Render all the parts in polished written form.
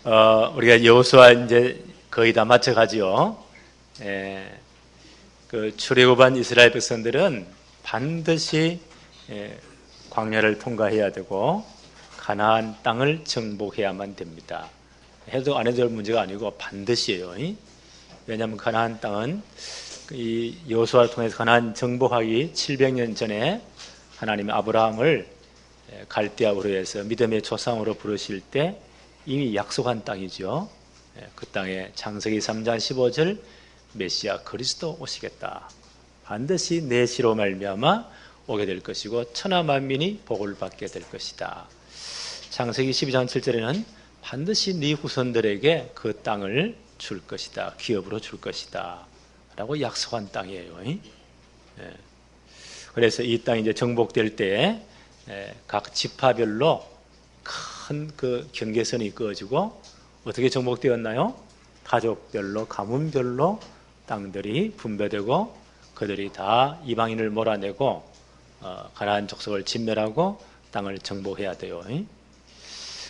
우리가 여호수아 이제 거의 다 마쳐가지요. 그 출애굽한 이스라엘 백성들은 반드시 광야를 통과해야 되고 가나안 땅을 정복해야만 됩니다. 해도 안 해도 될 문제가 아니고 반드시예요. 왜냐하면 가나안 땅은 이 여호수아를 통해서 가나안 정복하기 700년 전에 하나님이 아브라함을 갈대아 우르에서 믿음의 조상으로 부르실 때 이미 약속한 땅이죠. 그 땅에 창세기 3장 15절 메시아 그리스도 오시겠다. 반드시 내 씨로 말미암아 오게 될 것이고 천하 만민이 복을 받게 될 것이다. 창세기 12장 7절에는 반드시 네 후손들에게 그 땅을 줄 것이다. 기업으로 줄 것이다. 라고 약속한 땅이에요. 그래서 이 땅이 이제 정복될 때 각 지파별로 큰 그 경계선이 그어지고 어떻게 정복되었나요? 가족별로, 가문별로 땅들이 분배되고 그들이 다 이방인을 몰아내고 가나안 족속을 진멸하고 땅을 정복해야 돼요.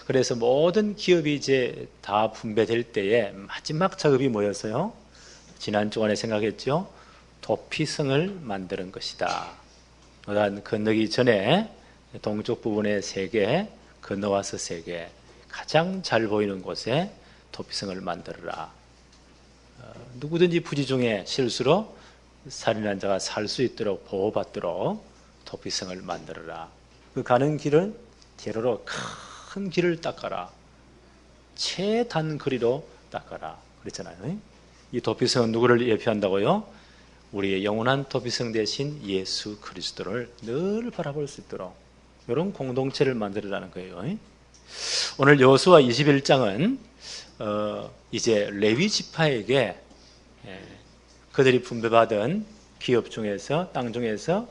그래서 모든 기업이 이제 다 분배될 때에 마지막 작업이 뭐였어요? 지난 주간에 생각했죠? 도피성을 만드는 것이다. 요단 건너기 전에 동쪽 부분에 3개, 건너와서 3개, 가장 잘 보이는 곳에 도피성을 만들어라. 누구든지 부지 중에 실수로 살인한 자가 살 수 있도록 보호받도록 도피성을 만들어라. 그 가는 길은 대로로 큰 길을 닦아라. 최단 거리로 닦아라. 그랬잖아요. 이 도피성은 누구를 예표한다고요? 우리의 영원한 도피성 대신 예수 그리스도를 늘 바라볼 수 있도록 이런 공동체를 만들어라는 거예요. 오늘 여호수아 21장은 이제 레위 지파에게 그들이 분배받은 기업 중에서 땅 중에서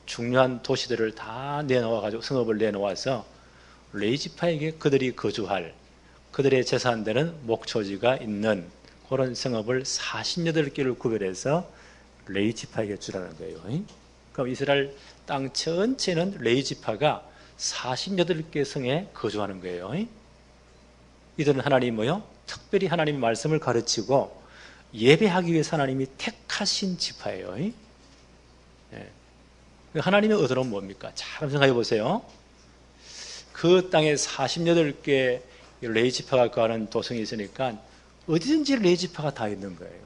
중요한 도시들을 다 내놓아가지고 성읍을 내놓아서 레위 지파에게 그들이 거주할 그들의 재산되는 목초지가 있는 그런 성읍을 48개를 구별해서 레위 지파에게 주라는 거예요. 그럼 이스라엘 땅 전체는 레위 지파가 48개 성에 거주하는 거예요. 이들은 하나님이 뭐요? 특별히 하나님의 말씀을 가르치고 예배하기 위해서 하나님이 택하신 지파예요. 하나님의 의도는 뭡니까? 잘 생각해 보세요. 그 땅에 48개 레위 지파가 거하는 도성이 있으니까 어디든지 레위 지파가 다 있는 거예요.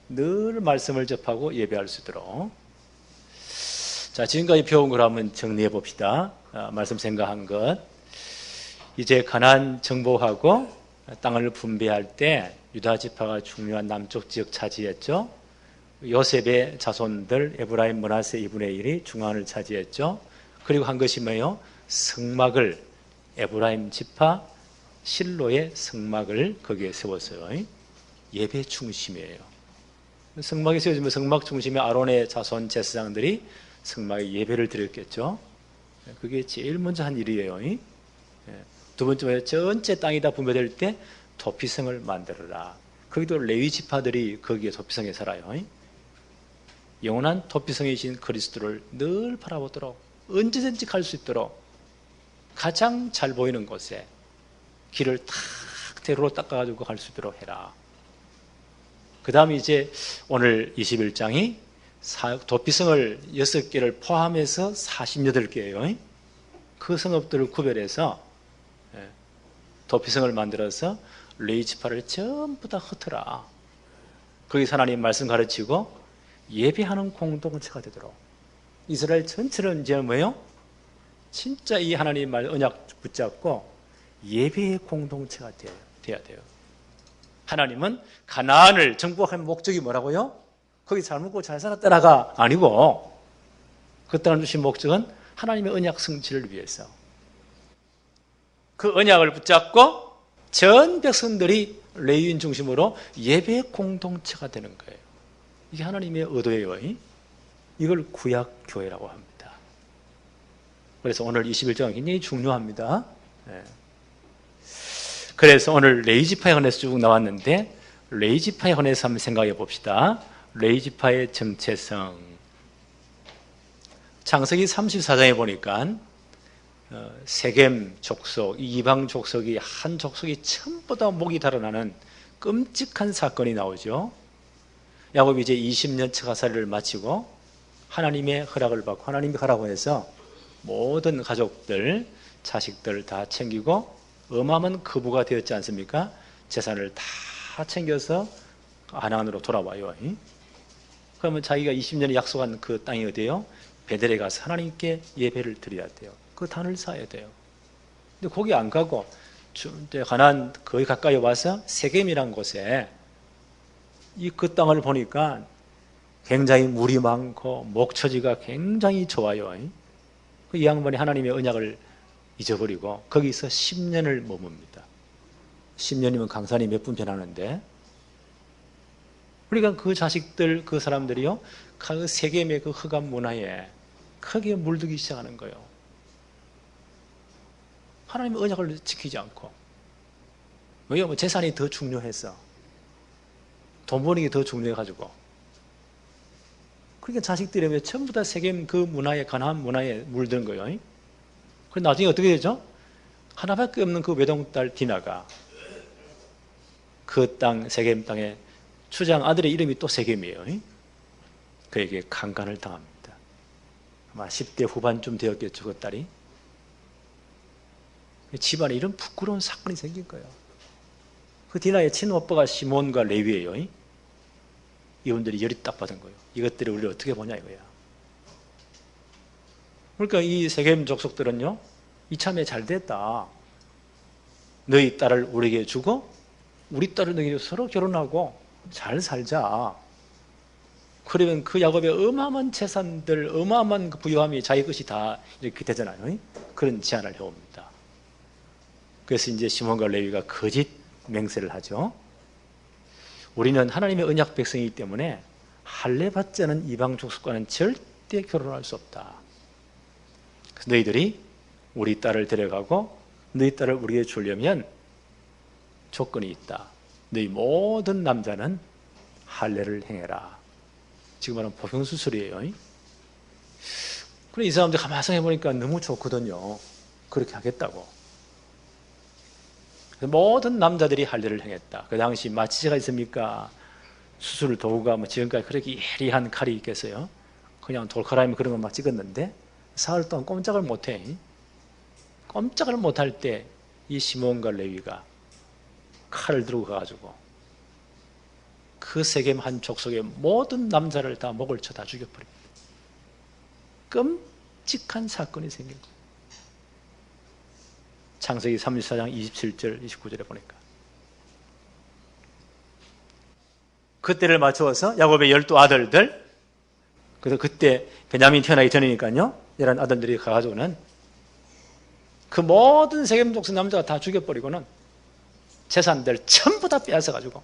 늘 말씀을 접하고 예배할 수 있도록. 자, 지금까지 배운 걸 한번 정리해 봅시다. 말씀 생각한 것. 이제 가나안 정복하고 땅을 분배할 때 유다 지파가 중요한 남쪽 지역 차지했죠. 요셉의 자손들 에브라임, 므낫세 2분의 1이 중앙을 차지했죠. 그리고 한 것이 뭐예요? 성막을 에브라임 지파 실로의 성막을 거기에 세웠어요. 예배 중심이에요. 성막이 세워지면 성막 중심에 아론의 자손 제사장들이 성막에 예배를 드렸겠죠. 그게 제일 먼저 한 일이에요. 두 번째, 전체 땅이 다 분배될 때 도피성을 만들어라. 거기도 레위 지파들이 거기에 도피성에 살아요. 영원한 도피성이신 그리스도를 늘 바라보도록 언제든지 갈 수 있도록 가장 잘 보이는 곳에 길을 탁 대로로 닦아가지고 갈 수 있도록 해라. 그 다음에 이제 오늘 21장이 도피성을 6개를 포함해서 48개예요. 그 성읍들을 구별해서 도피성을 만들어서 레위 지파를 전부 다 흩어라. 거기서 하나님 말씀 가르치고 예배하는 공동체가 되도록 이스라엘 전체는 이제 뭐예요? 진짜 이 하나님 말 언약 붙잡고 예배의 공동체가 돼야 돼요. 하나님은 가나안을 정복한 목적이 뭐라고요? 거기 잘 먹고 잘 살았다라가 아니고 그 땅을 주신 목적은 하나님의 언약 성취를 위해서 그 언약을 붙잡고 전 백성들이 레위인 중심으로 예배 공동체가 되는 거예요. 이게 하나님의 의도예요. 이걸 구약교회라고 합니다. 그래서 오늘 21장은 굉장히 중요합니다. 그래서 오늘 레위 지파에 관해서 쭉 나왔는데 레위 지파에 관해서 한번 생각해 봅시다. 레위 지파의 정체성. 창세기 34장에 보니까 세겜 족속, 이방 족속이 한 족속이 전부 다 목이 달아나는 끔찍한 사건이 나오죠. 야곱이 이제 20년 처가살이를 마치고 하나님의 허락을 받고 하나님이 하라고 해서 모든 가족들, 자식들 다 챙기고 어마어마한 거부가 되었지 않습니까? 재산을 다 챙겨서 가나안으로 돌아와요. 그러면 자기가 20년에 약속한 그 땅이 어디예요? 베델에 가서 하나님께 예배를 드려야 돼요. 그 단을 쌓아야 돼요. 근데 거기 안 가고 가나안 거의 가까이 와서 세겜이라는 곳에 그 땅을 보니까 굉장히 물이 많고 목처지가 굉장히 좋아요. 이 양반이 하나님의 언약을 잊어버리고 거기서 10년을 머뭅니다. 10년이면 강산이 몇 분 변하는데, 그러니까 그 자식들, 그 사람들이요, 그 세겜의 그 흑암 문화에 크게 물들기 시작하는 거예요. 하나님의 언약을 지키지 않고. 왜요? 재산이 더 중요해서. 돈 버는 게 더 중요해가지고. 그러니까 자식들이 왜 전부 다 세겜 그 문화에, 가나안 문화에 물든 거예요. 그래서 나중에 어떻게 되죠? 하나밖에 없는 그 외동딸 디나가 그 땅, 세겜 땅에 추장 아들의 이름이 또 세겜이에요. 그에게 강간을 당합니다. 아마 10대 후반쯤 되었겠죠, 그 딸이. 집안에 이런 부끄러운 사건이 생긴 거예요. 그 디나의 친오빠가 시몬과 레위예요. 이분들이 열이 딱 받은 거예요. 이것들이 우리를 어떻게 보냐 이거야. 그러니까 이 세겜 족속들은요, 이참에 잘 됐다. 너희 딸을 우리에게 주고 우리 딸을 너희에게 서로 결혼하고 잘 살자. 그러면 그 야곱의 어마어마한 재산들, 어마어마한 그 부유함이 자기 것이 다 이렇게 되잖아요. 그런 제안을 해옵니다. 그래서 이제 시몬과 레위가 거짓 맹세를 하죠. 우리는 하나님의 언약 백성이기 때문에 할례 받지 않은 이방 족속과는 절대 결혼할 수 없다. 그래서 너희들이 우리 딸을 데려가고 너희 딸을 우리에게 주려면 조건이 있다. 너희 모든 남자는 할례를 행해라. 지금 말하는 복용수술이에요. 그래, 이 사람들 가만히 생각해보니까 너무 좋거든요. 그렇게 하겠다고. 모든 남자들이 할례를 행했다. 그 당시 마취제가 있습니까? 수술 도구가 지금까지 그렇게 예리한 칼이 있겠어요? 그냥 돌칼이면 그런 거 막 찍었는데 사흘 동안 꼼짝을 못해. 꼼짝을 못할 때 이 시몬과 레위가 칼을 들고 가가지고 그 세겜 한 족속의 모든 남자를 다 목을 쳐 다 죽여버립니다. 끔찍한 사건이 생긴 거예요. 창세기 34장 27절 29절에 보니까 그때를 맞추어서 야곱의 12아들들, 그래서 그때 베냐민 태어나기 전이니까요, 이런 아들들이 가가지고는 그 모든 세겜 족속 남자가 다 죽여버리고는 재산들 전부 다 빼앗아가지고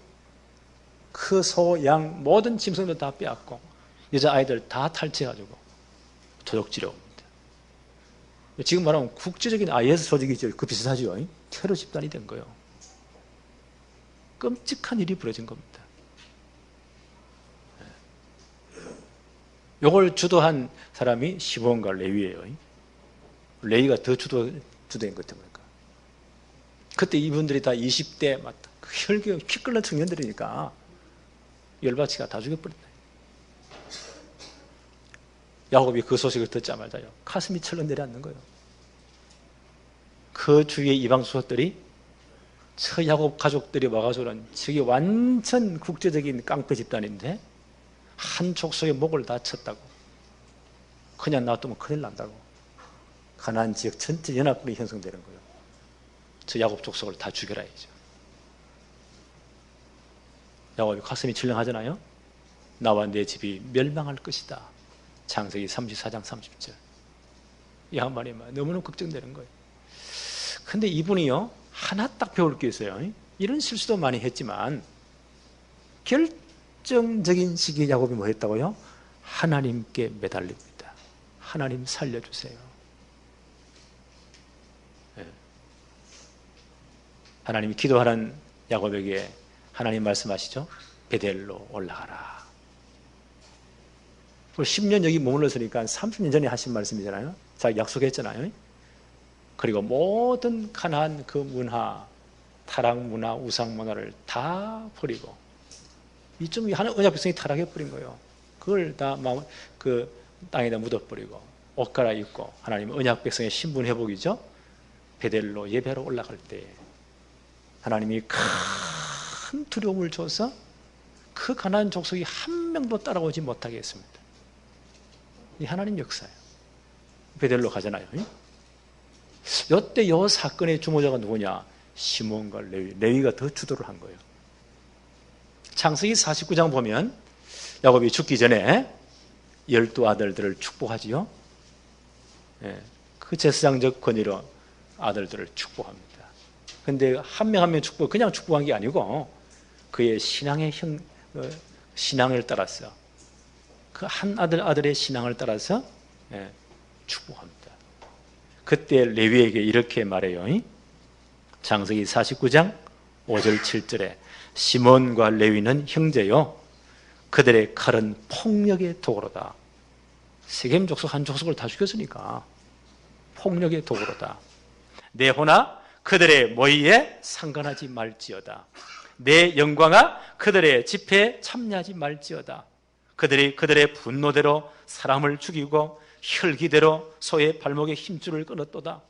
그 소, 양, 모든 짐승들 다 빼앗고 여자아이들 다 탈취해가지고 도둑질해 옵니다. 지금 말하면 국제적인 IS 조직이죠. 그 비슷하죠. 테러 집단이 된 거예요. 끔찍한 일이 벌어진 겁니다. 이걸 주도한 사람이 시몬과 레위예요. 레위가 더 주도인 것 때문에. 그때 이분들이 다 20대 막 혈기 피 끓는 청년들이니까 열받치가 다 죽여버렸다. 야곱이 그 소식을 듣자마자요, 가슴이 철렁 내려앉는 거예요. 그 주위의 이방 수석들이 저 야곱 가족들이 와가지고는 저게 완전 국제적인 깡패 집단인데 한 족속의 목을 다 쳤다고, 그냥 놔두면 큰일 난다고, 가나안 지역 전체 연합군이 형성되는 거예요. 저 야곱 족속을 다 죽여라 이죠. 야곱이 가슴이 철렁하잖아요. 나와 내 집이 멸망할 것이다. 창세기 34장 30절. 이 양반이 너무너무 걱정되는 거예요. 근데 이분이요, 하나 딱 배울 게 있어요. 이런 실수도 많이 했지만 결정적인 시기에 야곱이 뭐 했다고요? 하나님께 매달립니다. 하나님 살려주세요. 하나님이 기도하는 야곱에게 하나님 말씀하시죠. 베델로 올라가라. 10년 여기 머물렀으니까 30년 전에 하신 말씀이잖아요. 자기 약속했잖아요. 그리고 모든 가나안 그 문화, 타락 문화, 우상 문화를 다 버리고 이좀 하는 언약 백성이 타락해 버린 거예요. 그걸 다 그 땅에다 묻어버리고 옷 갈아입고 하나님 언약 백성의 신분 회복이죠. 베델로 예배하러 올라갈 때 하나님이 큰 두려움을 줘서 그 가나안 족속이 한 명도 따라오지 못하게 했습니다. 이 하나님 역사예요. 베델로 가잖아요. 이때 이 사건의 주모자가 누구냐? 시몬과 레위가 더 주도를 한 거예요. 창세기 49장 보면 야곱이 죽기 전에 12아들들을 축복하지요. 그 제사장적 권위로 아들들을 축복합니다. 그런데 한 명 한 명 축복, 그냥 축복한 게 아니고 그의 신앙을 따라서 그 한 아들의 신앙을 따라서 축복합니다. 그때 레위에게 이렇게 말해요. 창세기 49장 5절 7절에 시몬과 레위는 형제요 그들의 칼은 폭력의 도구로다. 세겜 족속 한 족속을 다 죽였으니까 폭력의 도구로다. 내 호나 그들의 모의에 상관하지 말지어다. 내 영광아 그들의 집회에 참여하지 말지어다. 그들이 그들의 분노대로 사람을 죽이고 혈기대로 소의 발목에 힘줄을 끊었도다.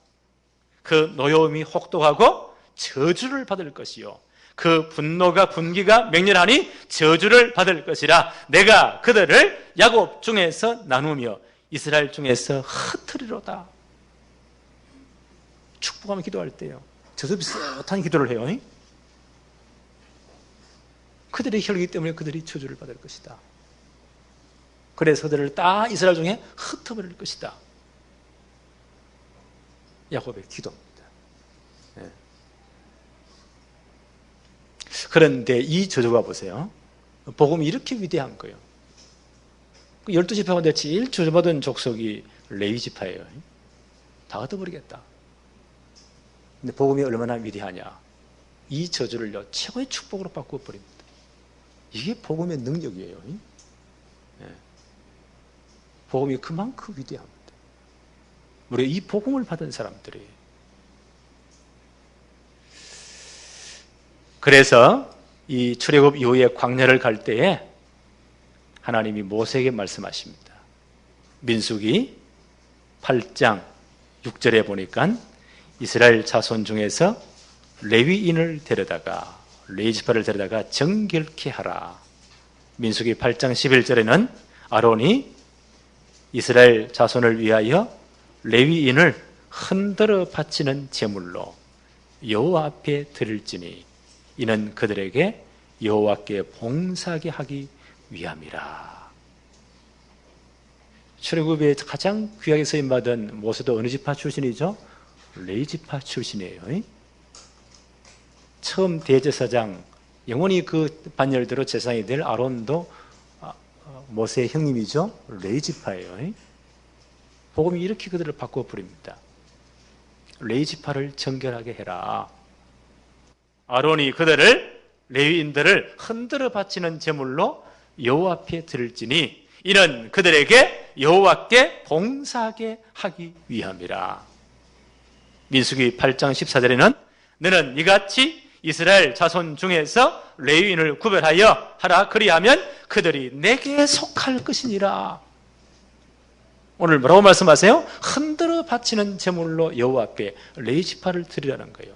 그 노여움이 혹독하고 저주를 받을 것이요 그 분기가 맹렬하니 저주를 받을 것이라. 내가 그들을 야곱 중에서 나누며 이스라엘 중에서 흩으리로다. 축복하며 기도할 때요 저도 비슷한 기도를 해요. 그들의 혈기 때문에 그들이 저주를 받을 것이다. 그래서 그들을 다 이스라엘 중에 흩어버릴 것이다. 야곱의 기도입니다. 그런데 이 저주가 보세요. 복음이 이렇게 위대한 거예요. 12지파 가운데 제일 저주받은 족속이 레위 지파예요. 다 흩어버리겠다. 근데 복음이 얼마나 위대하냐. 이 저주를요 최고의 축복으로 바꾸어버립니다. 이게 복음의 능력이에요. 복음이 그만큼 위대합니다. 우리 이 복음을 받은 사람들이 그래서 이 출애굽 이후에 광야를 갈 때에 하나님이 모세에게 말씀하십니다. 민수기 8장 6절에 보니까 이스라엘 자손 중에서 레위인을 데려다가 레위지파를 데려다가 정결케 하라. 민수기 8장 11절에는 아론이 이스라엘 자손을 위하여 레위인을 흔들어 바치는 제물로 여호와 앞에 드릴지니 이는 그들에게 여호와께 봉사하게 하기 위함이라. 출애굽에 가장 귀하게 쓰임받은 모세도 어느 지파 출신이죠? 레위 지파 출신이에요. 처음 대제사장 영원히 그 반열대로 제사장이 될 아론도 모세의 형님이죠. 레위 지파예요. 복음이 이렇게 그들을 바꿔버립니다. 레위 지파를 정결하게 해라. 아론이 그들을 레위인들을 흔들어 바치는 제물로 여호와 앞에 드릴지니 이는 그들에게 여호와께 봉사하게 하기 위함이라. 민수기 8장 14절에는 너는 이같이 이스라엘 자손 중에서 레위인을 구별하여 하라. 그리하면 그들이 내게 속할 것이니라. 오늘 뭐라고 말씀하세요? 흔들어 바치는 제물로 여호와 앞에 레위 지파를 드리라는 거예요.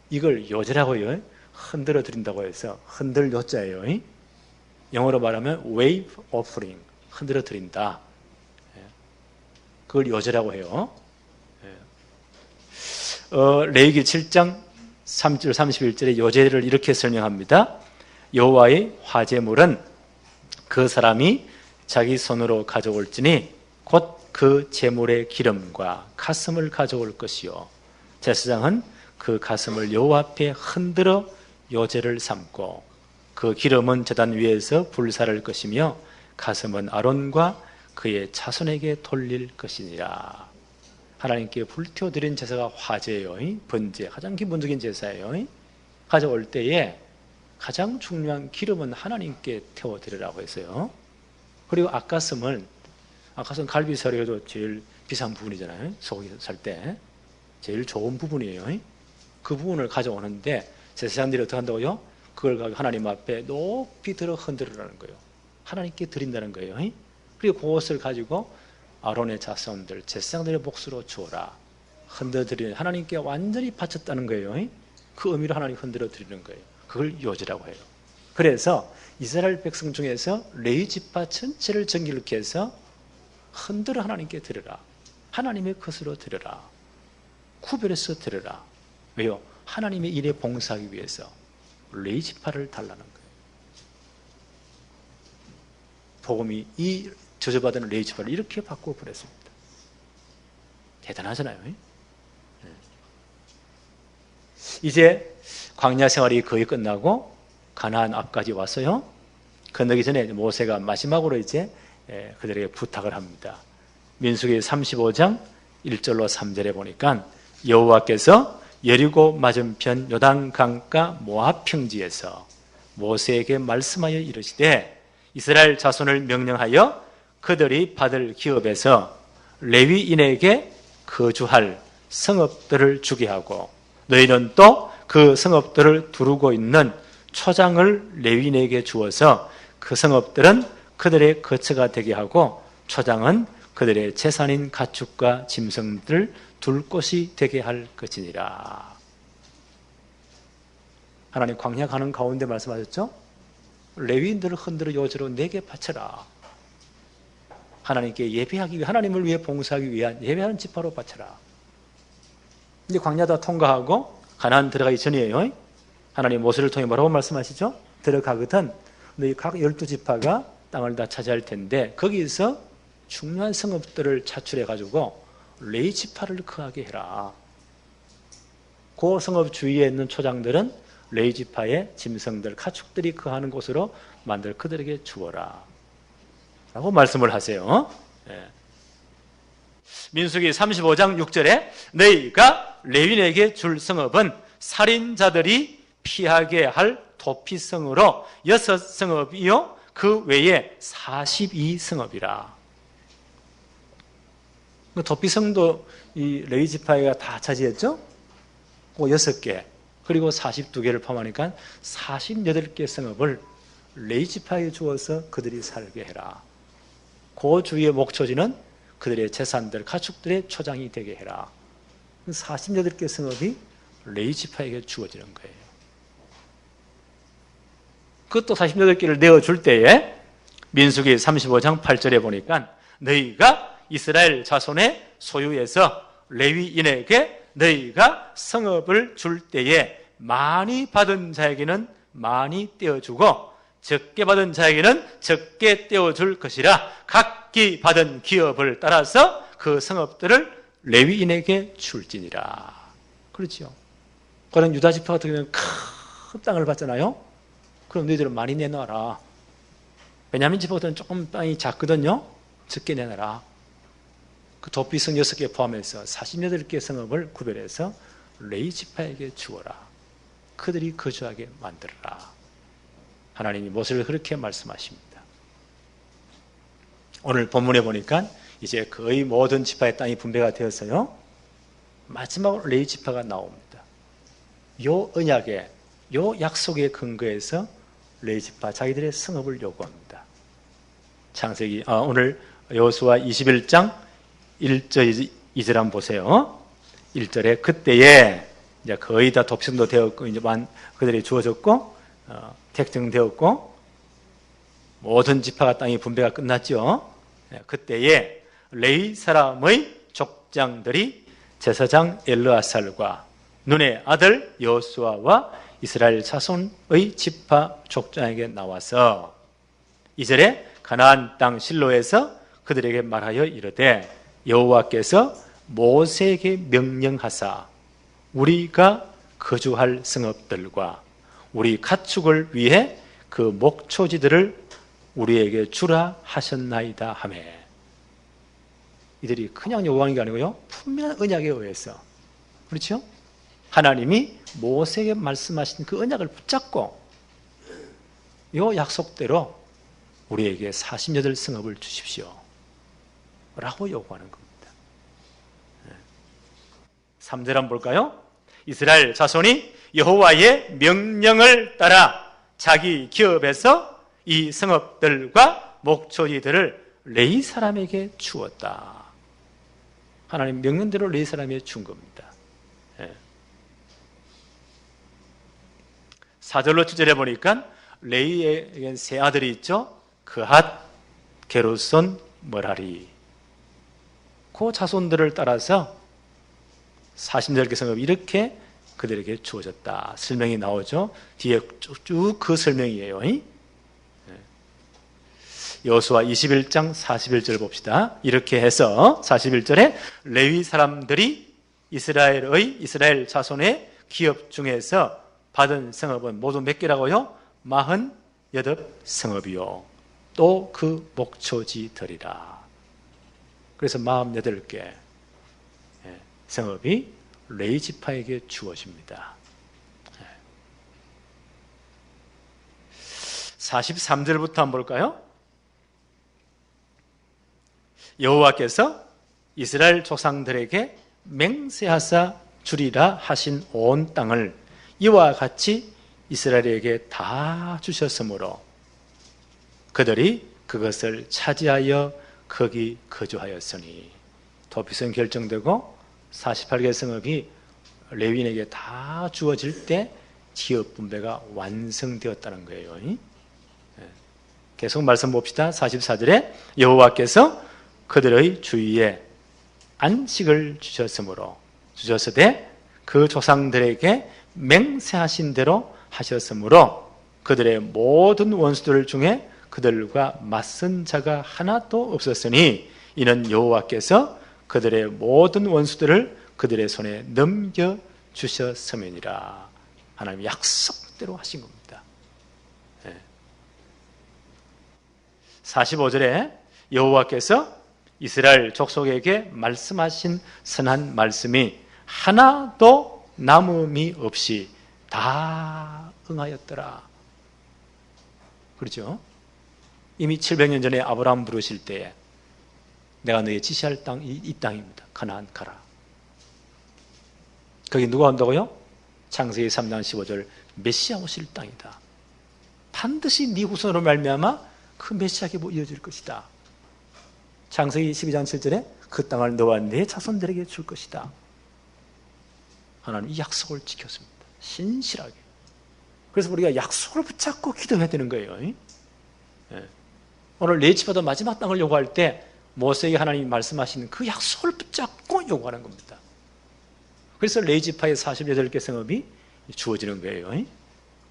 이걸 요제라고요. 흔들어 드린다고 해서 흔들 요자예요. 영어로 말하면 wave offering, 흔들어 드린다. 그걸 요제라고 해요. 레위기 7장 3절 31절에 요제를 이렇게 설명합니다. 여호와의 화제물은 그 사람이 자기 손으로 가져올지니 곧 그 제물의 기름과 가슴을 가져올 것이요 제사장은 그 가슴을 여호와 앞에 흔들어 요제를 삼고 그 기름은 제단 위에서 불사를 것이며 가슴은 아론과 그의 자손에게 돌릴 것이니라. 하나님께 불태워드린 제사가 화제예요. 번제, 가장 기본적인 제사예요. 가져올 때에 가장 중요한 기름은 하나님께 태워드리라고 했어요. 그리고 아까슴은 갈비살이도 제일 비싼 부분이잖아요. 소고기 살 때 제일 좋은 부분이에요. 그 부분을 가져오는데 제사장들이 어떻게 한다고요? 그걸 가지고 하나님 앞에 높이 들어 흔들으라는 거예요. 하나님께 드린다는 거예요. 그리고 그것을 가지고 아론의 자손들, 제사장들의 몫으로 주어라. 흔들어 드리는, 하나님께 완전히 바쳤다는 거예요. 그 의미로 하나님 흔들어 드리는 거예요. 그걸 요제라고 해요. 그래서 이스라엘 백성 중에서 레위 지파 전체를 정결케 해서 흔들어 하나님께 드려라. 하나님의 것으로 드려라. 구별해서 드려라. 왜요? 하나님의 일에 봉사하기 위해서 레위 지파를 달라는 거예요. 복음이 이 저주받은 레위 지파를 이렇게 바꾸어 버렸습니다. 대단하잖아요. 이제 광야 생활이 거의 끝나고 가나안 앞까지 왔어요. 건너기 전에 모세가 마지막으로 이제 그들에게 부탁을 합니다. 민수기 35장 1절로 3절에 보니까 여호와께서 여리고 맞은편 요단 강가 모압 평지에서 모세에게 말씀하여 이르시되 이스라엘 자손을 명령하여 그들이 받을 기업에서 레위인에게 거주할 성읍들을 주게 하고 너희는 또 그 성읍들을 두르고 있는 초장을 레위인에게 주어서 그 성읍들은 그들의 거처가 되게 하고 초장은 그들의 재산인 가축과 짐승들을 둘 곳이 되게 할 것이니라. 하나님 광야 가는 가운데 말씀하셨죠? 레위인들을 흔들어 요제로 내게 바쳐라. 하나님께 예배하기 위해, 하나님을 위해 봉사하기 위한 예배하는 지파로 바쳐라. 이제 광야 다 통과하고 가나안 들어가기 전이에요. 하나님 모세를 통해 뭐라고 말씀하시죠? 들어가거든 너희 각 12지파가 땅을 다 차지할 텐데 거기서 중요한 성읍들을 차출해 가지고 레위 지파를 거하게 해라. 그 성읍 주위에 있는 초장들은 레위 지파의 짐승들, 가축들이 거하는 곳으로 만들 그들에게 주어라 라고 말씀을 하세요. 민수기 35장 6절에 너희가 레위인에게 줄 성읍은 살인자들이 피하게 할 도피성으로 6성읍이요 그 외에 42성읍이라. 도피성도 이 레위 지파가 다 차지했죠? 그 6개 그리고 42개를 포함하니까 48개 성읍을 레위 지파에 주어서 그들이 살게 해라. 그 주위의 목초지는 그들의 재산들, 가축들의 초장이 되게 해라. 48개 성읍이 레위 지파에게 주어지는 거예요. 그것도 48개를 내어줄 때에 민수기 35장 8절에 보니까 너희가 이스라엘 자손의 소유에서 레위인에게 너희가 성읍을 줄 때에 많이 받은 자에게는 많이 떼어주고 적게 받은 자에게는 적게 떼어줄 것이라 각기 받은 기업을 따라서 그 성읍들을 레위인에게 줄지니라. 그렇죠. 그런 유다 지파 같은 경우는 큰 땅을 받잖아요. 그럼 너희들은 많이 내놔라. 베냐민 지파보다는 조금 땅이 작거든요. 적게 내놔라. 그 도피성 6개 포함해서 48개 성읍을 구별해서 레위 지파에게 주어라. 그들이 거주하게 만들어라. 하나님이 모세를 그렇게 말씀하십니다. 오늘 본문에 보니까 이제 거의 모든 지파의 땅이 분배가 되었어요. 마지막으로 레위 지파가 나옵니다. 요 언약에, 요 약속의 근거에서 레위 지파 자기들의 성읍을 요구합니다. 창세기 오늘 여호수아 21장 1절 2절 한번 보세요. 1절에 그때에 이제 거의 다 도피성도 되었고 이제 그들이 주어졌고 택정되었고 모든 지파가 땅이 분배가 끝났죠. 그때에 레위 사람의 족장들이 제사장 엘르아살과 눈의 아들 여호수아와 이스라엘 자손의 지파 족장에게 나와서 2절에 가나안 땅 실로에서 그들에게 말하여 이르되 여호와께서 모세에게 명령하사 우리가 거주할 성읍들과 우리 가축을 위해 그 목초지들을 우리에게 주라 하셨나이다 하매 이들이 그냥 요구하는 게 아니고요. 분명한 언약에 의해서 그렇죠? 하나님이 모세에게 말씀하신 그 언약을 붙잡고 이 약속대로 우리에게 48성읍을 주십시오 라고 요구하는 겁니다. 3절 한번 볼까요? 이스라엘 자손이 여호와의 명령을 따라 자기 기업에서 이 성읍들과 목초지들을 레위 사람에게 주었다. 하나님 명령대로 레위 사람에게 준 겁니다. 4절로 7절에 보니까 레위에게 세 아들이 있죠. 그핫, 게르손, 머라리. 그 자손들을 따라서 40절 성읍이 이렇게 그들에게 주어졌다. 설명이 나오죠. 뒤에 쭉 그 설명이에요. 여호수아 21장 41절 봅시다. 이렇게 해서 41절에 레위 사람들이 이스라엘 자손의 기업 중에서 받은 성읍은 모두 몇 개라고요? 48성읍이요. 또 그 목초지들이라. 그래서 48개 성읍이 레위 지파에게 주어집니다. 43절부터 한번 볼까요? 여호와께서 이스라엘 조상들에게 맹세하사 주리라 하신 온 땅을 이와 같이 이스라엘에게 다 주셨으므로 그들이 그것을 차지하여 거기 거주하였으니 도피성 결정되고 48개 성읍이 레위인에게 다 주어질 때 지역 분배가 완성되었다는 거예요. 계속 말씀 봅시다. 44절에 여호와께서 그들의 주위에 안식을 주셨으되 그 조상들에게 맹세하신 대로 하셨으므로 그들의 모든 원수들 중에 그들과 맞선 자가 하나도 없었으니 이는 여호와께서 그들의 모든 원수들을 그들의 손에 넘겨주셨음이니라. 하나님 약속대로 하신 겁니다. 45절에 여호와께서 이스라엘 족속에게 말씀하신 선한 말씀이 하나도 남음이 없이 다 응하였더라. 그렇죠? 이미 700년 전에 아브라함 부르실 때에 내가 너희 지시할 땅이 이 땅입니다. 가나안 가라. 거기 누가 온다고요? 창세기 3장 15절 메시아 오실 땅이다. 반드시 네 후손으로 말미암아 그 메시아에게 이어질 것이다. 창세기 12장 7절에 그 땅을 너와 네 자손들에게 줄 것이다. 하나님 이 약속을 지켰습니다. 신실하게. 그래서 우리가 약속을 붙잡고 기도해야 되는 거예요. 오늘 레위지파도 마지막 땅을 요구할 때 모세에게 하나님이 말씀하신 그 약속을 붙잡고 요구하는 겁니다. 그래서 레위지파의 48개 성읍이 주어지는 거예요.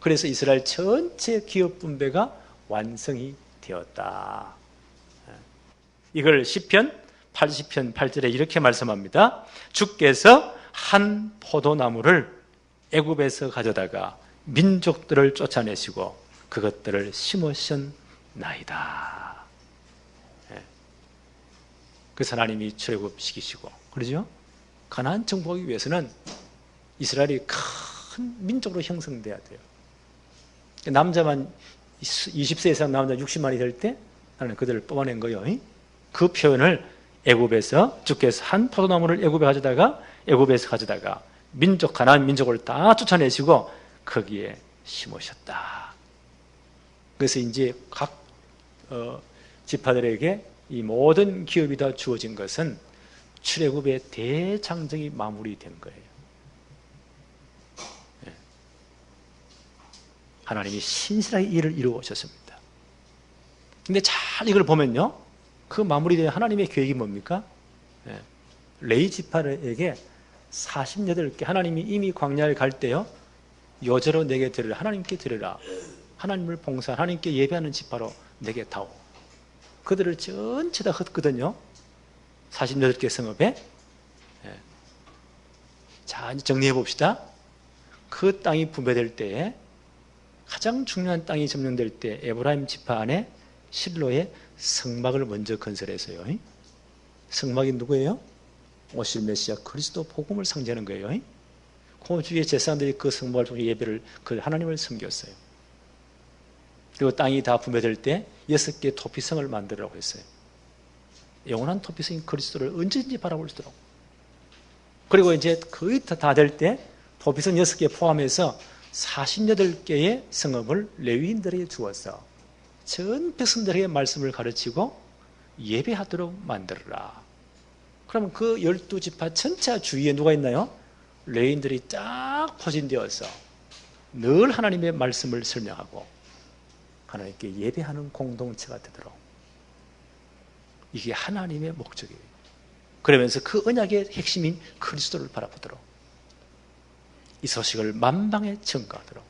그래서 이스라엘 전체 기업 분배가 완성이 되었다. 이걸 시편 80편 8절에 이렇게 말씀합니다. 주께서 한 포도나무를 애굽에서 가져다가 민족들을 쫓아내시고 그것들을 심으셨나이다. 그래서 하나님이 출애굽시키시고, 그러죠? 가나안 정복하기 위해서는 이스라엘이 큰 민족으로 형성돼야 돼요. 남자만 20세 이상 남자 60만이 될 때 하나님 그들을 뽑아낸 거예요. 그 표현을 애굽에서 주께서 한 포도나무를 애굽에서 가져다가 가나안 민족을 다 쫓아내시고 거기에 심으셨다. 그래서 이제 각 지파들에게 이 모든 기업이 다 주어진 것은 출애굽의 대장정이 마무리된 거예요. 하나님이 신실하게 일을 이루어 오셨습니다. 근데 잘 이걸 보면요, 그 마무리된 하나님의 계획이 뭡니까? 레위 지파에게 48개, 하나님이 이미 광야를 갈 때요, 여제로 내게 드리라, 하나님께 드리라, 하나님을 봉사한 하나님께 예배하는 지파로 내게 다오. 그들을 전체 다 흩거든요. 48개 성읍에. 자, 이제 정리해 봅시다. 그 땅이 분배될 때에 가장 중요한 땅이 점령될 때 에브라임 지파 안에 실로의 성막을 먼저 건설해서요. 성막이 누구예요? 오실 메시아 그리스도 복음을 상징하는 거예요. 그 주위에 제사장들이 그 성막을 통해 예배를, 그 하나님을 섬겼어요. 그리고 땅이 다 분배될 때 6개 토피성을 만들라고 했어요. 영원한 토피성인 그리스도를 언제든지 바라볼 수 있도록. 그리고 이제 거의 다 될 때 도피성 6개 포함해서 48개의 성읍을 레위인들에게 주어서 전 백성들에게 말씀을 가르치고 예배하도록 만들어라. 그러면 그 12지파 전체 주위에 누가 있나요? 레위인들이 쫙 포진되어서 늘 하나님의 말씀을 설명하고 하나님께 예배하는 공동체가 되도록, 이게 하나님의 목적이에요. 그러면서 그 언약의 핵심인 그리스도를 바라보도록, 이 소식을 만방에 전가하도록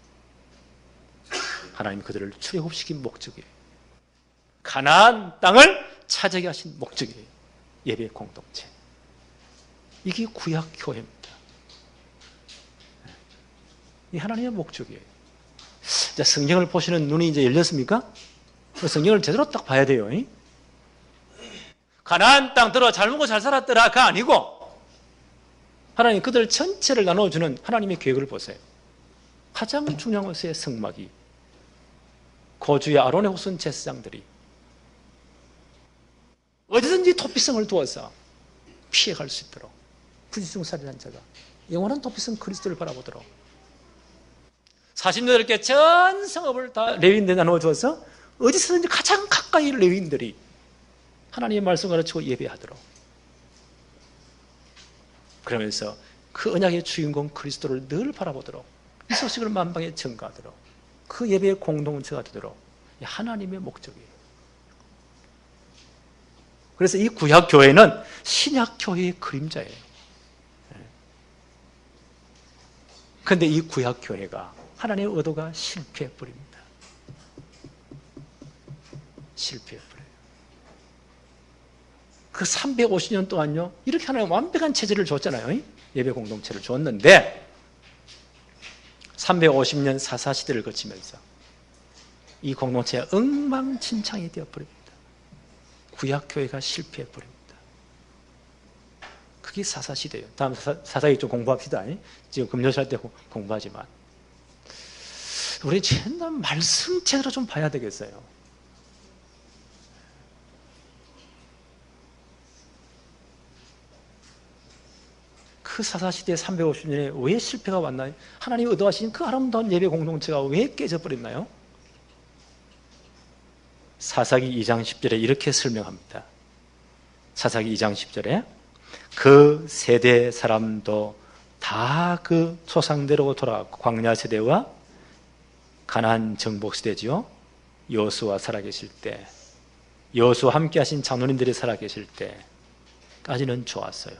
하나님 그들을 출애굽시킨 목적이에요. 가나안 땅을 차지하게 하신 목적이에요. 예배 공동체. 이게 구약 교회입니다. 이 하나님의 목적이에요. 자, 성경을 보시는 눈이 이제 열렸습니까? 성경을 제대로 딱 봐야 돼요. 가나안 땅 들어 잘 먹고 잘 살았더라가 아니고 하나님 그들 전체를 나눠주는 하나님의 계획을 보세요. 가장 중요한 것의 성막이 고주의 아론의 후손 제사장들이 어디든지 도피성을 두어서 피해갈 수 있도록, 부지중살인한 자가 영원한 도피성 그리스도를 바라보도록 48개 전 성읍을 다 레위인들에 나눠줘서 어디서든지 가장 가까이 레위인들이 하나님의 말씀을 가르치고 예배하도록, 그러면서 그 언약의 주인공 그리스도를 늘 바라보도록, 이 소식을 만방에 전가하도록, 그 예배의 공동체가 되도록, 하나님의 목적이에요. 그래서 이 구약 교회는 신약 교회의 그림자예요. 그런데 이 구약 교회가 하나님의 의도가 실패해버립니다. 실패해버려요. 그 350년 동안요, 이렇게 하나님 완벽한 체제를 줬잖아요. 예배 공동체를 줬는데 350년 사사시대를 거치면서 이 공동체가 엉망진창이 되어버립니다. 구약교회가 실패해버립니다. 그게 사사시대예요. 다음 사사기 좀 공부합시다. 지금 금요일 할 때 공부하지만 우리 옛날 말씀 제대로 좀 봐야 되겠어요. 그 사사시대 350년에 왜 실패가 왔나요? 하나님이 의도하신 그 아름다운 예배 공동체가 왜 깨져버렸나요? 사사기 2장 10절에 이렇게 설명합니다. 사사기 2장 10절에 그 세대 사람도 다 그 조상대로 돌아갔고, 광야 세대와 가나안 정복 세대지요. 여호수아 살아계실 때, 여호수아 함께 하신 장로님들이 살아계실 때까지는 좋았어요.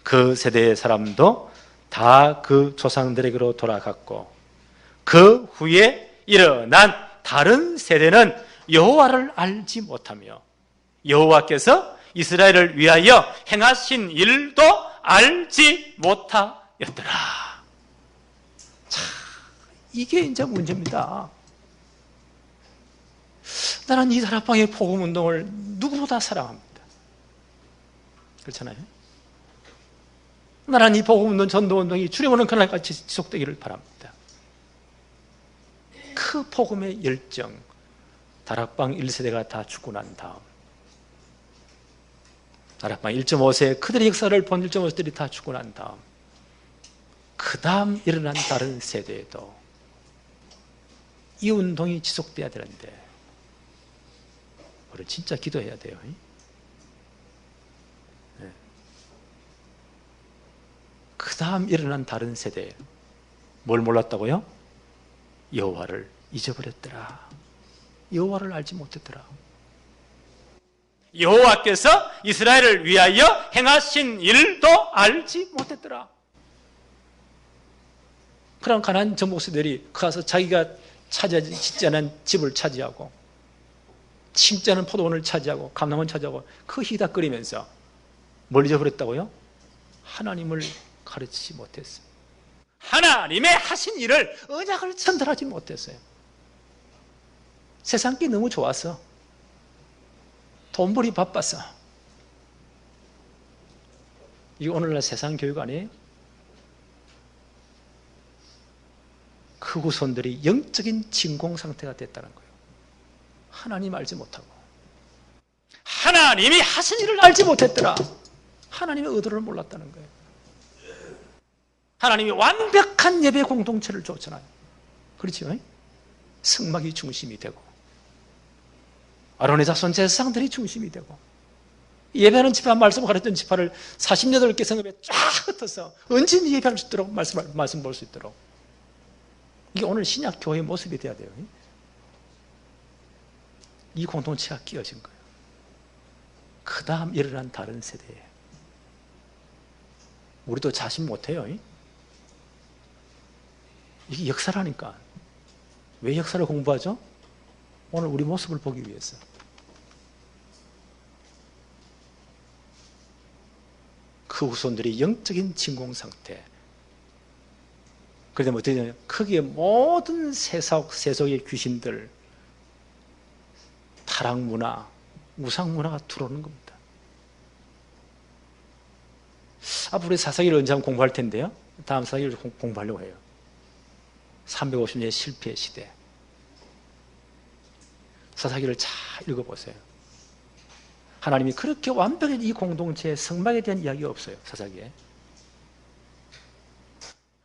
그 세대의 사람도 다 그 조상들에게로 돌아갔고, 그 후에 일어난 다른 세대는 여호와를 알지 못하며 여호와께서 이스라엘을 위하여 행하신 일도 알지 못하였더라. 자, 이게 이제 문제입니다. 나는 이 다락방의 복음운동을 누구보다 사랑합니다. 그렇잖아요. 나는 이 복음운동, 전도운동이 주님오는 그날까지 지속되기를 바랍니다. 그 복음의 열정, 다락방 1세대가 다 죽고 난 다음, 다락방 1.5세 그들의 역사를 본 1.5세들이 다 죽고 난 다음, 그 다음 일어난 다른 세대에도 이 운동이 지속돼야 되는데 우리 진짜 기도해야 돼요. 네. 그 다음 일어난 다른 세대에 뭘 몰랐다고요? 여호와를 잊어버렸더라. 여호와를 알지 못했더라. 여호와께서 이스라엘을 위하여 행하신 일도 알지 못했더라. 그런 가나안 정복세들이 가서 자기가 짓지 않은 집을 차지하고, 심지 않은 포도원을 차지하고, 감람원 차지하고, 그 히닥거리면서 뭘 잊어버렸다고요? 하나님을 가르치지 못했어요. 하나님의 하신 일을, 언약을 전달하지 못했어요. 세상 게 너무 좋아서, 돈벌이 바빠서. 이게 오늘날 세상 교육 아니에요? 그 후손들이 영적인 진공 상태가 됐다는 거예요. 하나님 알지 못하고, 하나님이 하신 일을 알지 못했더라. 하나님의 의도를 몰랐다는 거예요. 하나님이 완벽한 예배 공동체를 줬잖아요. 그렇죠? 성막이 중심이 되고 아론의 자손 제사장들이 중심이 되고 예배하는 지파, 말씀을 가르쳤던 지파를 48개 성읍에 쫙 흩어서 언제든지 예배할 수 있도록 말씀 볼 수 있도록, 이게 오늘 신약 교회의 모습이 돼야 돼요. 이 공동체가 끼어진 거예요. 그 다음 일어난 다른 세대에 우리도 자신 못해요. 이게 역사라니까. 왜 역사를 공부하죠? 오늘 우리 모습을 보기 위해서. 그 후손들이 영적인 진공 상태. 그러면 어떻게 되냐면 거기에 모든 세속의 귀신들, 타락 문화, 우상 문화가 들어오는 겁니다. 앞으로 사사기를 언제 한번 공부할 텐데요. 다음 사사기를 공부하려고 해요. 350년의 실패 시대. 사사기를 잘 읽어보세요. 하나님이 그렇게 완벽한 이 공동체의 성막에 대한 이야기가 없어요. 사사기에.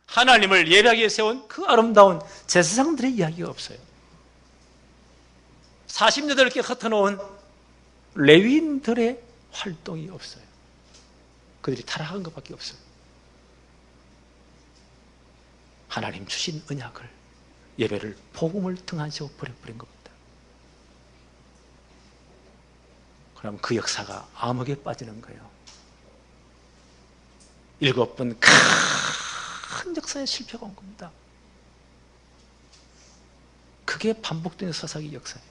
하나님을 예배하기 위해 세운 그 아름다운 제사장들의 이야기가 없어요. 48개 흩어놓은 레위인들의 활동이 없어요. 그들이 타락한 것밖에 없어요. 하나님 주신 언약을, 예배를, 복음을 등한시하고 버려버린 겁니다. 그럼 그 역사가 암흑에 빠지는 거예요. 7번 큰 역사의 실패가 온 겁니다. 그게 반복되는 사사기 역사예요.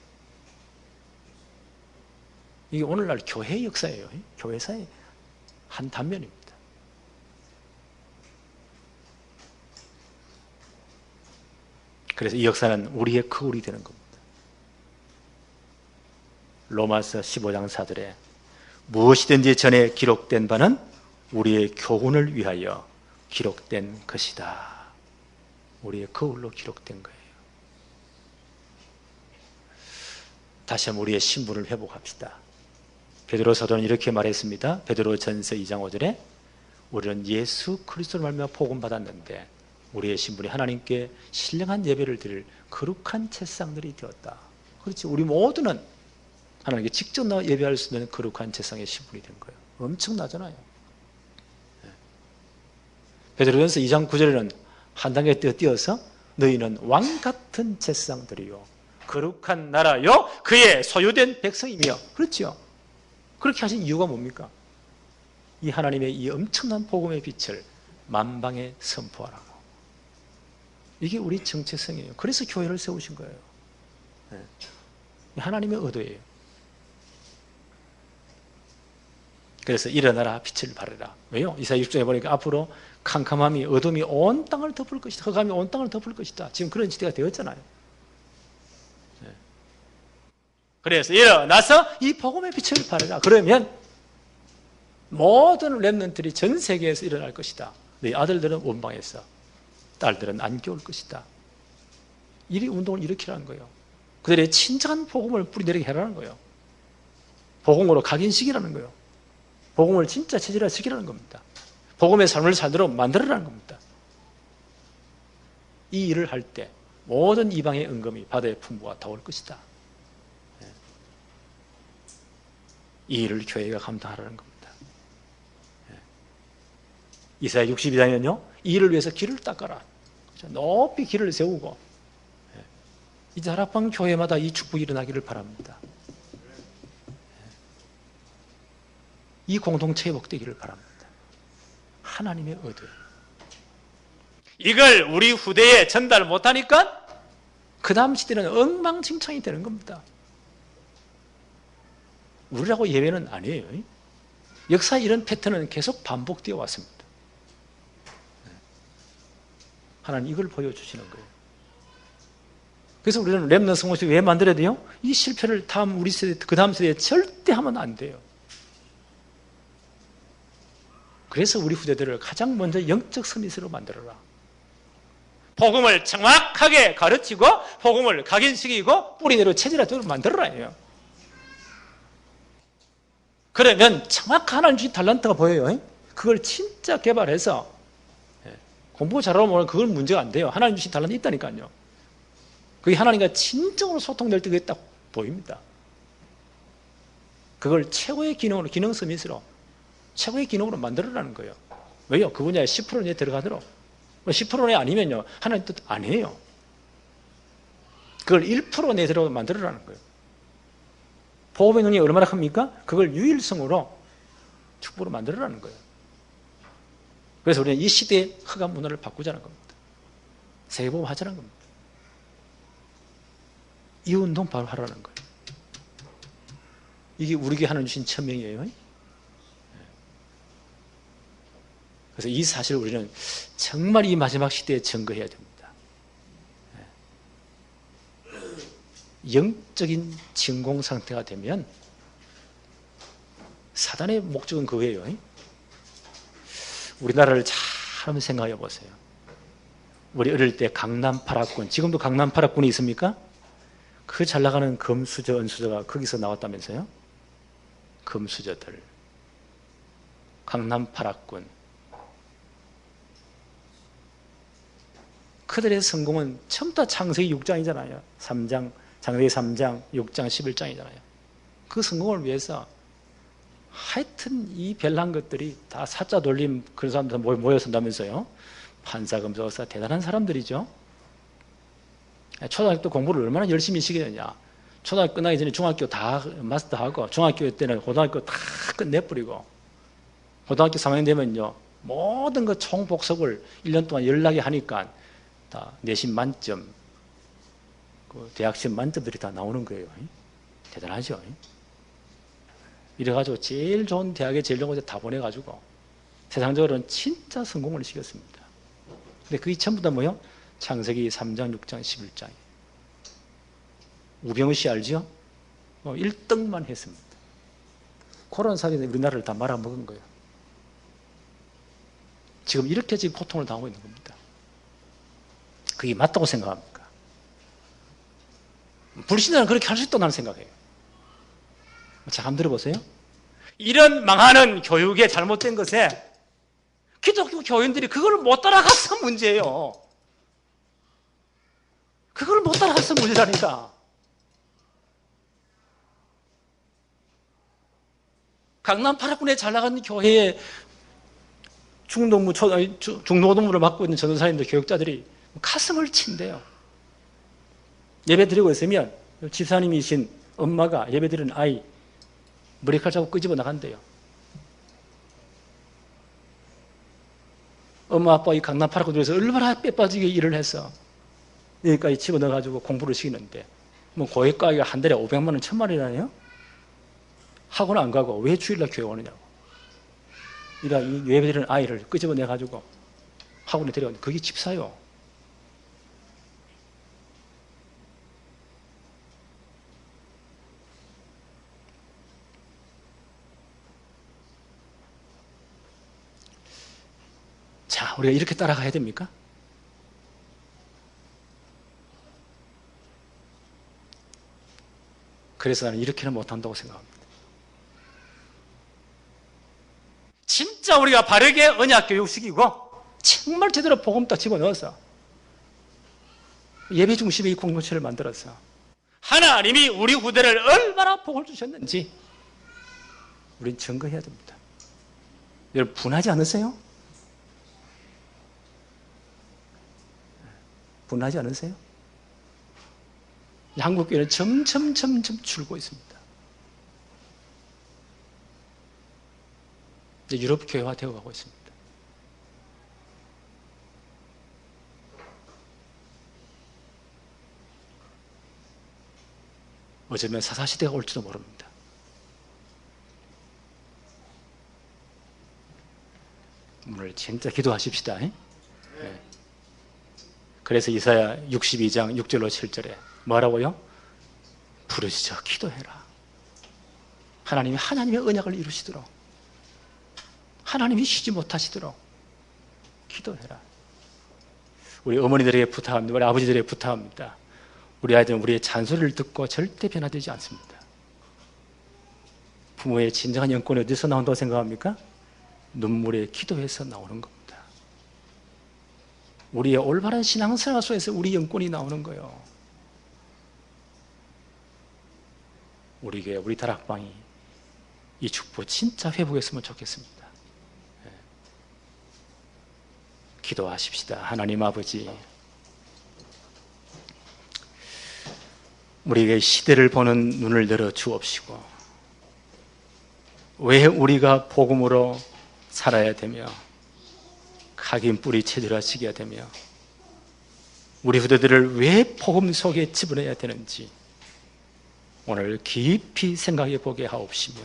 이게 오늘날 교회의 역사예요. 교회사의 한 단면입니다. 그래서 이 역사는 우리의 거울이 되는 겁니다. 로마서 15장 4절에 무엇이든지 전에 기록된 바는 우리의 교훈을 위하여 기록된 것이다. 우리의 거울로 기록된 거예요. 다시 한번 우리의 신분을 회복합시다. 베드로 사도는 이렇게 말했습니다. 베드로 전서 2장 5절에 우리는 예수 그리스도를 말미암아 복음 받았는데 우리의 신분이 하나님께 신령한 예배를 드릴 거룩한 제사장들이 되었다. 그렇지. 우리 모두는 하나님께 직접 나와 예배할 수 있는 거룩한 제사장의 신분이 된 거예요. 엄청나잖아요. 베드로전서 2장 9절에는 한 단계 뛰어서 너희는 왕같은 제사장들이요 거룩한 나라요 그의 소유된 백성이며. 그렇죠. 그렇게 하신 이유가 뭡니까? 이 하나님의 이 엄청난 복음의 빛을 만방에 선포하라고. 이게 우리 정체성이에요. 그래서 교회를 세우신 거예요. 하나님의 의도예요. 그래서 일어나라 빛을 발하라. 왜요? 이사야 6장에 보니까 앞으로 캄캄함이, 어둠이 온 땅을 덮을 것이다. 흑암이 온 땅을 덮을 것이다. 지금 그런 시대가 되었잖아요. 그래서 일어나서 이 복음의 빛을 발하라. 그러면 모든 렘넌트들이 전 세계에서 일어날 것이다. 네 아들들은 원방에서, 딸들은 안개 올 것이다. 이 운동을 일으키라는 거예요. 그들의 진정한 복음을 뿌리내리게 해라는 거예요. 복음으로 각인시키라는 거예요. 복음을 진짜 체질화시키라는 겁니다. 복음의 삶을 살도록 만들어라는 겁니다. 이 일을 할 때 모든 이방의 은금이 바다의 풍부가 다 올 것이다. 이 일을 교회가 감당하라는 겁니다. 이사야 62장에는요, 이 일을 위해서 길을 닦아라. 높이 길을 세우고, 이제 다락방 교회마다 이 축복이 일어나기를 바랍니다. 이 공동체의 복되기를 바랍니다. 하나님의 의도. 이걸 우리 후대에 전달 못하니까 그 다음 시대는 엉망진창이 되는 겁니다. 우리라고 예외는 아니에요. 역사의 이런 패턴은 계속 반복되어 왔습니다. 하나님 이걸 보여주시는 거예요. 그래서 우리는 렘넌트 성공식 왜 만들어야 돼요? 이 실패를 다음 우리 세대, 그 다음 세대에 절대 하면 안 돼요. 그래서 우리 후대들을 가장 먼저 영적 서밋으로 만들어라. 복음을 정확하게 가르치고 복음을 각인시키고 뿌리내로 체질화되도록 만들어라. 그러면 정확한 하나님 주신 달란트가 보여요. 그걸 진짜 개발해서 공부 잘하면 그건 문제가 안 돼요. 하나님 주신 달란트 있다니까요. 그게 하나님과 진정으로 소통될 때 그게 딱 보입니다. 그걸 최고의 기능으로, 기능 서밋으로 최고의 기능으로 만들어라는 거예요. 왜요? 그 분야에 10% 내에 들어가도록. 10% 내 아니면요, 하나님 뜻 아니에요. 그걸 1% 내에 들어가 만들어라는 거예요. 보험의 능력이 얼마나 큽니까? 그걸 유일성으로 축복으로 만들어라는 거예요. 그래서 우리는 이 시대의 흑암 문화를 바꾸자는 겁니다. 세계보험 하자는 겁니다. 이 운동 바로 하라는 거예요. 이게 우리에게 하나님 주신 천명이에요. 그래서 이 사실을 우리는 정말 이 마지막 시대에 증거해야 됩니다. 영적인 진공 상태가 되면 사단의 목적은 그거예요. 우리나라를 잘 한번 생각해 보세요. 우리 어릴 때 강남 8학군, 지금도 강남 8학군이 있습니까? 그 잘 나가는 금수저, 은수저가 거기서 나왔다면서요? 금수저들. 강남 8학군. 그들의 성공은 전부 다 창세기 6장이잖아요. 3장, 창세기 3장, 6장, 11장이잖아요. 그 성공을 위해서 하여튼 이 별난 것들이 다 사자 돌림 그런 사람들 모여선다면서요. 판사, 검사, 의사 대단한 사람들이죠. 초등학교 때 공부를 얼마나 열심히 시키느냐. 초등학교 끝나기 전에 중학교 다 마스터하고 중학교 때는 고등학교 다 끝내버리고 고등학교 3학년 되면요 모든 그 총복습을 1년 동안 연락이 하니까 다 내신 만점, 그 대학 시험 만점들이 다 나오는 거예요. 대단하죠. 이래가지고 제일 좋은 대학에 제일 좋은 곳에 다 보내가지고 세상적으로는 진짜 성공을 시켰습니다. 근데 그게 전부 다 뭐요? 창세기 3장, 6장, 11장. 우병우 씨 알죠? 1등만 했습니다. 그런 사람이 우리나라를 다 말아먹은 거예요. 지금 이렇게 지금 고통을 당하고 있는 겁니다. 그게 맞다고 생각합니까? 불신자는 그렇게 할 수 있다고 나는 생각해요. 자, 한번 들어보세요. 이런 망하는 교육의 잘못된 것에 기독교 교인들이 그걸 못 따라가서 문제예요. 그걸 못 따라가서 문제라니까. 강남 8학군에 잘 나가는 교회에 중노동부를 맡고 있는 전도사님들, 교육자들이 가슴을 친대요. 예배 드리고 있으면 집사님이신 엄마가 예배 드리는 아이 머리칼 잡고 끄집어 나간대요. 엄마 아빠 이 강남 8학군에서 얼마나 빼빠지게 일을 해서 여기까지 집어넣어가지고 공부를 시키는데 뭐 고액가액이 한 달에 500만 원, 1000만 원이라네요? 학원 안 가고 왜 주일날 교회 오느냐고. 이라 이 예배드리는 아이를 끄집어내가지고 학원에 데려가는데 그게 집사요. 자, 우리가 이렇게 따라가야 됩니까? 그래서 나는 이렇게는 못한다고 생각합니다. 진짜 우리가 바르게 언약 교육시키고 정말 제대로 복음 딱 집어넣어서 예배 중심의 이 공동체를 만들어서 하나님이 우리 후대를 얼마나 복을 주셨는지 우린 증거해야 됩니다. 여러분 분하지 않으세요? 분하지 않으세요? 한국교회는 점점 줄고 있습니다. 이제 유럽 교회화 되어 가고 있습니다. 어쩌면 사사시대가 올지도 모릅니다. 오늘 진짜 기도하십시다. 네. 그래서 이사야 62장 6절로 7절에 뭐라고요? 부르짖어 기도해라. 하나님이 하나님의 언약을 이루시도록, 하나님이 쉬지 못하시도록 기도해라. 우리 어머니들에게 부탁합니다. 우리 아버지들에게 부탁합니다. 우리 아이들은 우리의 잔소리를 듣고 절대 변화되지 않습니다. 부모의 진정한 영권이 어디서 나온다고 생각합니까? 눈물의 기도에서 나오는 겁니다. 우리의 올바른 신앙생활 속에서 우리 영권이 나오는 거예요. 우리 교회, 우리 다락방이 이 축복 진짜 회복했으면 좋겠습니다. 기도하십시다. 하나님 아버지, 우리에게 시대를 보는 눈을 열어 주옵시고, 왜 우리가 복음으로 살아야 되며 각인 뿌리 체질화시켜야 되며 우리 후대들을 왜 복음 속에 집어넣어야 되는지 오늘 깊이 생각해 보게 하옵시며,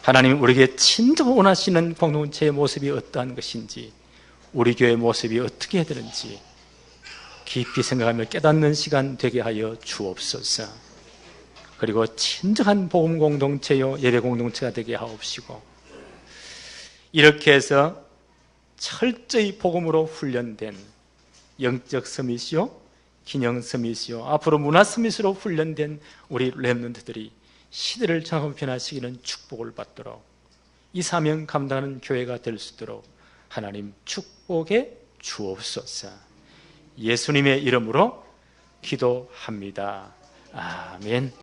하나님 우리에게 진정 원하시는 공동체의 모습이 어떠한 것인지, 우리 교회의 모습이 어떻게 해야 되는지 깊이 생각하며 깨닫는 시간 되게 하여 주옵소서. 그리고 진정한 복음 공동체요 예배 공동체가 되게 하옵시고, 이렇게 해서 철저히 복음으로 훈련된 영적 서밋이요 기능 서밋이요 앞으로 문화 서밋으로 훈련된 우리 렘넌트들이 시대를 정확히 변화시키는 축복을 받도록, 이 사명 감당하는 교회가 될 수 있도록 하나님 축복해 주옵소서. 예수님의 이름으로 기도합니다. 아멘.